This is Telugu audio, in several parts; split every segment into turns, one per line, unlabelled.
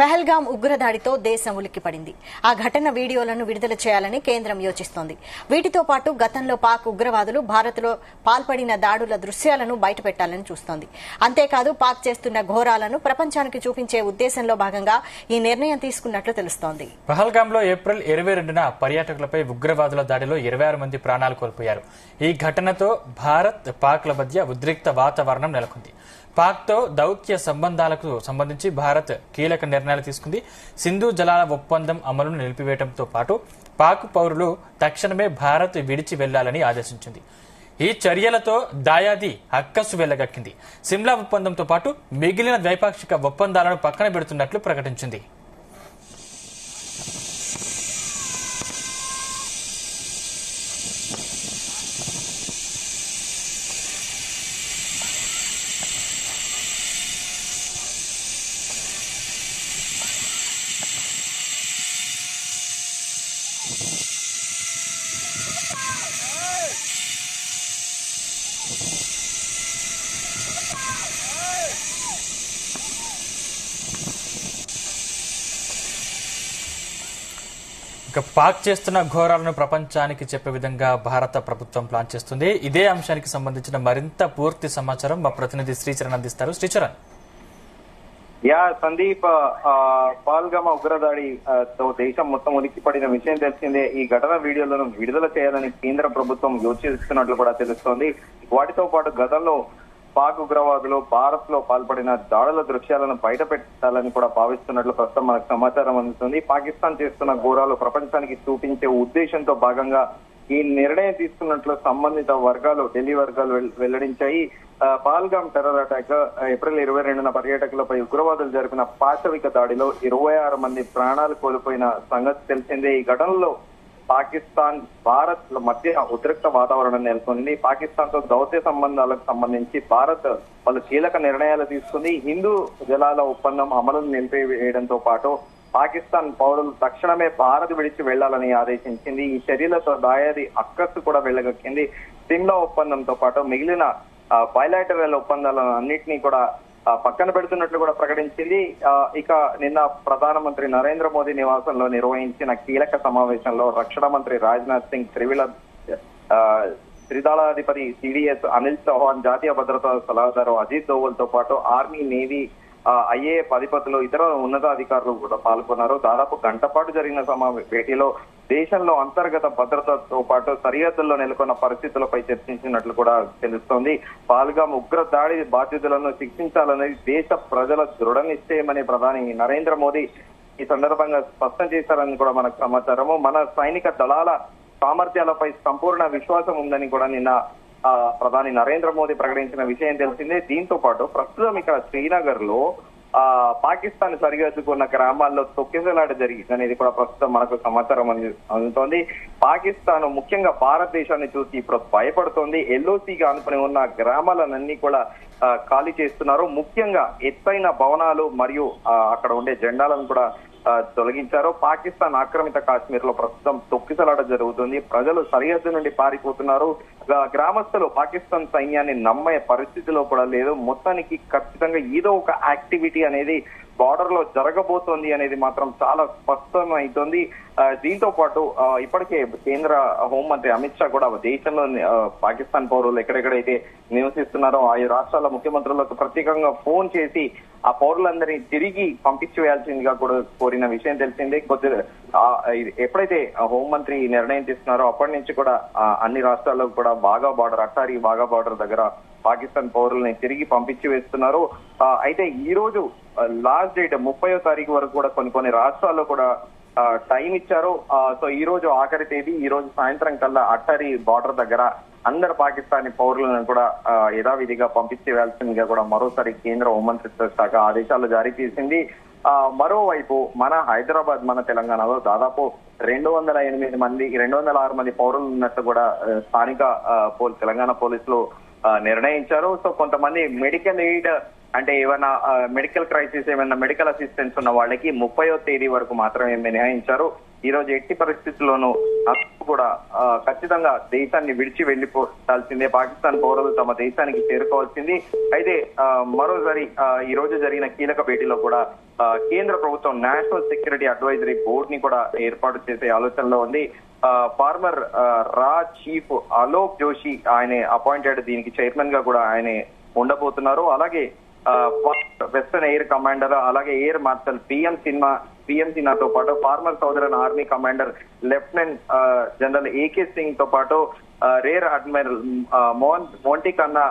పహల్గాం ఉగ్రదాడితో దేశం ఉలిక్కిపడింది. ఆ ఘటన వీడియోలను విడుదల చేయాలని కేంద్రం యోచిస్తోంది. వీటితో పాటు గతంలో పాక్ ఉగ్రవాదులు భారత్లో పాల్పడిన దాడుల దృశ్యాలను బయటపెట్టాలని చూస్తోంది. అంతేకాదు పాక్ చేస్తున్న ఘోరాలను ప్రపంచానికి చూపించే ఉద్దేశంలో భాగంగా ఈ నిర్ణయం తీసుకున్నట్లు తెలుస్తోంది.
పహల్గాంలో ఏప్రిల్ 22న పర్యాటకులపై ఉగ్రవాదుల దాడిలో 26 మంది ప్రాణాలు కోల్పోయారు. ఈ ఘటనతో భారత్ పాక్ల మధ్య ఉద్రిక్త వాతావరణం నెలకొంది. పాక్తో దౌత్య సంబంధాలకు సంబంధించి భారత్ కీలక నిర్ణయాలు తీసుకుంది. సింధు జలాల ఒప్పందం అమలును నిలిపివేయడంతో పాటు పాక్ పౌరులు తక్షణమే భారత్ విడిచి వెళ్లాలని ఆదేశించింది. ఈ చర్యలతో దాయాది అక్కసు వెళ్లగక్కింది. సిమ్లా ఒప్పందంతో పాటు మిగిలిన ద్వైపాక్షిక ఒప్పందాలను పక్కన పెడుతున్నట్లు ప్రకటించింది. ఇక పాక్ చేస్తున్న ఘోరాలను ప్రపంచానికి చెప్పే విధంగా భారత ప్రభుత్వం ప్లాన్ చేస్తుంది. ఇదే అంశానికి సంబంధించిన మరింత పూర్తి సమాచారం మా ప్రతినిధి శ్రీచరణ్ అందిస్తారు. శ్రీచరణ్.
సందీప్, పహల్గామ ఉగ్రదాడితో దేశం మొత్తం ఉలిక్కిపడిన విషయం తెలిసిందే. ఈ ఘటన వీడియోలను విడుదల చేయాలని కేంద్ర ప్రభుత్వం యోచిస్తున్నట్లు కూడా తెలుస్తోంది. వాటితో పాటు గతంలో పాక్ ఉగ్రవాదులు భారత్ లో పాల్పడిన దాడుల దృశ్యాలను బయట పెట్టాలని కూడా భావిస్తున్నట్లు ప్రస్తుతం మనకు సమాచారం అందుతుంది. పాకిస్తాన్ చేస్తున్న ఘోరాలు ప్రపంచానికి చూపించే ఉద్దేశంతో భాగంగా ఈ నిర్ణయం తీసుకున్నట్లు సంబంధిత వర్గాలు ఢిల్లీ వర్గాలు వెల్లడించాయి. పహల్గాం టెర్రర్ అటాక్ ఏప్రిల్ 22న పర్యాటకులపై ఉగ్రవాదులు జరిపిన పాశవిక దాడిలో 26 మంది ప్రాణాలు కోల్పోయిన సంగతి తెలిసిందే. ఈ ఘటనలో పాకిస్తాన్ భారత్ మధ్య ఉద్రిక్త వాతావరణం నెలకొంది. పాకిస్తాన్ తో దౌత్య సంబంధాలకు సంబంధించి భారత్ పలు కీలక నిర్ణయాలు తీసుకుంది. హిందూ జలాల ఒప్పందం అమలును నిలిపివేయడంతో పాటు పాకిస్తాన్ పౌరులు తక్షణమే భారత్ విడిచి వెళ్లాలని ఆదేశించింది. ఈ చర్యలతో దాయాది అక్కస్సు కూడా వెళ్లగక్కింది. సిమ్లా ఒప్పందంతో పాటు మిగిలిన బైలాటరల్ ఒప్పందాలను అన్నింటినీ కూడా పక్కన పెడుతున్నట్లు కూడా ప్రకటించింది. ఇక నిన్న ప్రధానమంత్రి నరేంద్ర మోదీ నివాసంలో నిర్వహించిన కీలక సమావేశంలో రక్షణ మంత్రి రాజ్నాథ్ సింగ్, త్రిదళాధిపతి సిడిఎస్ అనిల్ చౌహాన్, జాతీయ భద్రతా సలహాదారు అజిత్ దోవల్ తో పాటు ఆర్మీ, నేవీ, ఐఏఎఫ్ అధిపతులు, ఇతర ఉన్నతాధికారులు కూడా పాల్గొన్నారు. దాదాపు గంట పాటు జరిగిన భేటీలో దేశంలో అంతర్గత భద్రతతో పాటు సరిహద్దుల్లో నెలకొన్న పరిస్థితులపై చర్చించినట్లు కూడా తెలుస్తోంది. పహల్గాం ఉగ్ర దాడి బాధ్యులను శిక్షించాలనేది దేశ ప్రజల దృఢ నిశ్చయమని ప్రధాని నరేంద్ర మోదీ ఈ సందర్భంగా స్పష్టం చేశారని కూడా మనకు సమాచారము. మన సైనిక దళాల సామర్థ్యాలపై సంపూర్ణ విశ్వాసం ఉందని కూడా నిన్న ప్రధాని నరేంద్ర మోదీ ప్రకటించిన విషయం తెలిసిందే. దీంతో పాటు ప్రస్తుతం ఇక్కడ శ్రీనగర్ లో పాకిస్తాన్ సరిహద్దుకున్న గ్రామాల్లో తొక్కిసలాట జరిగిందనేది కూడా ప్రస్తుతం మనకు సమాచారం అందుతోంది. పాకిస్తాన్ ముఖ్యంగా భారతదేశాన్ని చూసి ఇప్పుడు భయపడుతోంది. ఎల్ఓసిగా అనుకుని ఉన్న గ్రామాలన్నీ కూడా ఖాళీ చేస్తున్నారు. ముఖ్యంగా ఎత్తైన భవనాలు మరియు అక్కడ ఉండే జెండాలను కూడా తొలగించారు. పాకిస్తాన్ ఆక్రమిత కాశ్మీర్ లో ప్రస్తుతం తొక్కిసలాట జరుగుతుంది. ప్రజలు సరిహద్దు నుండి పారిపోతున్నారు. గ్రామస్తులు పాకిస్తాన్ సైన్యాన్ని నమ్మే పరిస్థితిలో కూడా లేదు. మొత్తానికి ఖచ్చితంగా ఏదో ఒక యాక్టివిటీ అనేది బార్డర్ లో జరగబోతోంది అనేది మాత్రం చాలా స్పష్టమైతోంది. దీంతో పాటు ఇప్పటికే కేంద్ర హోంమంత్రి అమిత్ షా కూడా దేశంలో పాకిస్తాన్ పౌరులు ఎక్కడెక్కడైతే నివసిస్తున్నారో ఆయా రాష్ట్రాల ముఖ్యమంత్రులకు ప్రత్యేకంగా ఫోన్ చేసి ఆ పౌరులందరినీ తిరిగి పంపించివేయాల్సిందిగా కూడా కోరిన విషయం తెలిసిందే. ఎప్పుడైతే హోంమంత్రి నిర్ణయం తీసుకున్నారో అప్పటి నుంచి కూడా అన్ని రాష్ట్రాల్లో కూడా బాగా బార్డర్, అట్టారీ బాగా బార్డర్ దగ్గర పాకిస్తాన్ పౌరుల్ని తిరిగి పంపించి వేస్తున్నారు. అయితే ఈ రోజు లాస్ట్ డేట్ 30వ తారీఖు వరకు కూడా కొన్ని రాష్ట్రాల్లో కూడా టైం ఇచ్చారు. సో ఈ రోజు ఆఖరి తేదీ. ఈ రోజు సాయంత్రం కల్లా అట్టారీ బార్డర్ దగ్గర అందరు పాకిస్తానీ పౌరులను కూడా యథావిధిగా పంపించేయాల్సిందిగా కూడా మరోసారి కేంద్ర హోంమంత్రిత్వ శాఖ ఆదేశాలు జారీ చేసింది. మరోవైపు మన హైదరాబాద్, మన తెలంగాణలో దాదాపు 208 మంది, 206 మంది పౌరులు ఉన్నట్టు కూడా స్థానిక తెలంగాణ పోలీసులు నిర్ణయించారు. సో కొంతమంది మెడికల్ ఎయిడ్ అంటే ఏమైనా మెడికల్ క్రైసిస్, ఏమైనా మెడికల్ అసిస్టెన్స్ ఉన్న వాళ్ళకి 30వ తేదీ వరకు మాత్రమే మినహాయించారు. ఈ రోజు ఎట్టి పరిస్థితుల్లోనూ కూడా ఖచ్చితంగా దేశాన్ని విడిచి వెళ్లిపోవాల్సిందే. పాకిస్తాన్ పౌరులు తమ దేశానికి చేరుకోవాల్సింది. అయితే మరోసారి ఈ రోజు జరిగిన కీలక భేటీలో కూడా కేంద్ర ప్రభుత్వం నేషనల్ సెక్యూరిటీ అడ్వైజరీ బోర్డ్ ని కూడా ఏర్పాటు చేసే ఆలోచనలో ఉంది. ఫార్మర్ రా చీఫ్ అలోక్ జోషి ఆయన అపాయింటెడ్, దీనికి చైర్మన్ గా కూడా ఆయన ఉండబోతున్నారు. అలాగే వెస్టర్న్ ఎయిర్ కమాండర్, అలాగే ఎయిర్ మార్షల్ పిఎం సిన్హాతో పాటు former southern army commander lieutenant general AK Singh తో పాటు రేర్ అడ్మిరల్ మోంటీ కన్నా,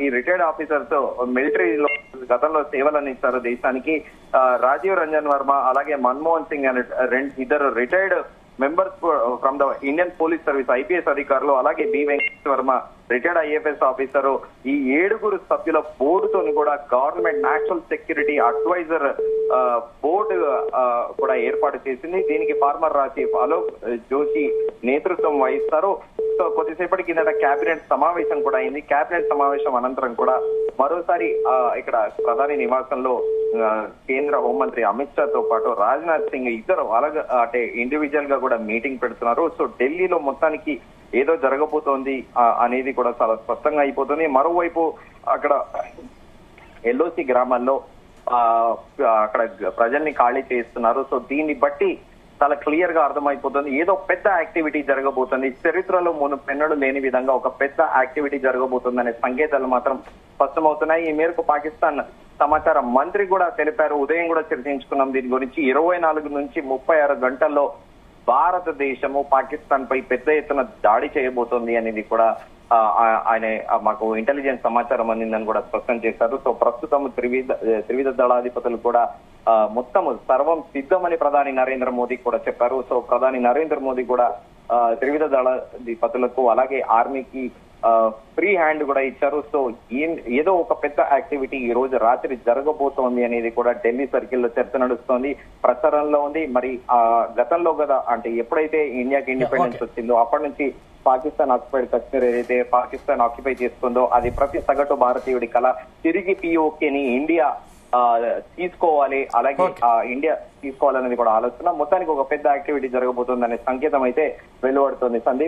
ఈ రిటైర్డ్ ఆఫీసర్స్ మిలిటరీలో గతంలో సేవలు అందిస్తారు దేశానికి. రాజీవ్ రంజన్ వర్మ, అలాగే మన్మోహన్ సింగ్ అనే ఇద్దరు retired members from the Indian Police Service IPS అధికారులు, అలాగే B Venkateswara Varma retired IFS officer, ఈ 7 సభ్యుల బోర్డుతోని కూడా government national security adviser board కూడా ఏర్పాటు చేసింది. దీనికి ఫార్మర్ రా చీఫ్ అలోక్ జోషి నేతృత్వం వహిస్తారు. సో కొద్దిసేపటి కిందట కేబినెట్ సమావేశం కూడా అయింది. కేబినెట్ సమావేశం అనంతరం కూడా మరోసారి ఇక్కడ ప్రధాని నివాసంలో కేంద్ర హోంమంత్రి అమిత్ షా తో పాటు రాజ్నాథ్ సింగ్ ఇద్దరు అలాగే అంటే ఇండివిజువల్ గా కూడా మీటింగ్ పెడుతున్నారు. సో ఢిల్లీలో మొత్తానికి ఏదో జరగబోతోంది అనేది కూడా చాలా స్పష్టంగా అయిపోతుంది. మరోవైపు అక్కడ ఎల్ఓసి గ్రామాల్లో అక్కడ ప్రజల్ని ఖాళీ చేస్తున్నారు. సో దీన్ని బట్టి చాలా క్లియర్ గా అర్థమైపోతుంది ఏదో పెద్ద యాక్టివిటీ జరగబోతుంది, చరిత్రలో మునుపెన్నడూ లేని విధంగా ఒక పెద్ద యాక్టివిటీ జరగబోతుందనే సంకేతాలు మాత్రం స్పష్టమవుతున్నాయి. ఈ మేరకు పాకిస్తాన్ సమాచార మంత్రి కూడా తెలిపారు. ఉదయం కూడా చర్చించుకున్నాం దీని గురించి. 24 నుంచి 36 గంటల్లో భారతదేశము పాకిస్తాన్ పై పెద్ద ఎత్తున దాడి చేయబోతోంది అనేది కూడా ఆయన మాకు ఇంటెలిజెన్స్ సమాచారం అందిందని కూడా స్పష్టం చేశారు. సో ప్రస్తుతం త్రివిధ దళాధిపతులు కూడా మొత్తం సర్వం సిద్ధమని ప్రధాని నరేంద్ర మోదీ కూడా చెప్పారు. సో ప్రధాని నరేంద్ర మోదీ కూడా త్రివిధ దళాధిపతులకు అలాగే ఆర్మీకి ఫ్రీ హ్యాండ్ కూడా ఇచ్చారు. సో ఏదో ఒక పెద్ద యాక్టివిటీ ఈ రోజు రాత్రి జరగబోతోంది అనేది కూడా ఢిల్లీ సర్కిల్లో చర్చ నడుస్తోంది, ప్రచారంలో ఉంది. మరి గతంలో కదా అంటే ఎప్పుడైతే ఇండియాకి ఇండిపెండెన్స్ వచ్చిందో అప్పటి నుంచి పాకిస్తాన్ ఆక్యుపైడ్ కశ్మీర్ ఏదైతే పాకిస్తాన్ ఆక్యుపై చేస్తుందో అది ప్రతి సగటు భారతీయుడి కళ. తిరిగి పిఓకేని ఇండియా తీసుకోవాలి, అలాగే ఇండియా తీసుకోవాలనేది కూడా ఆలోచన. మొత్తానికి ఒక పెద్ద యాక్టివిటీ జరగబోతుంది అనే సంకేతం అయితే వెలువడుతుంది సందీప్.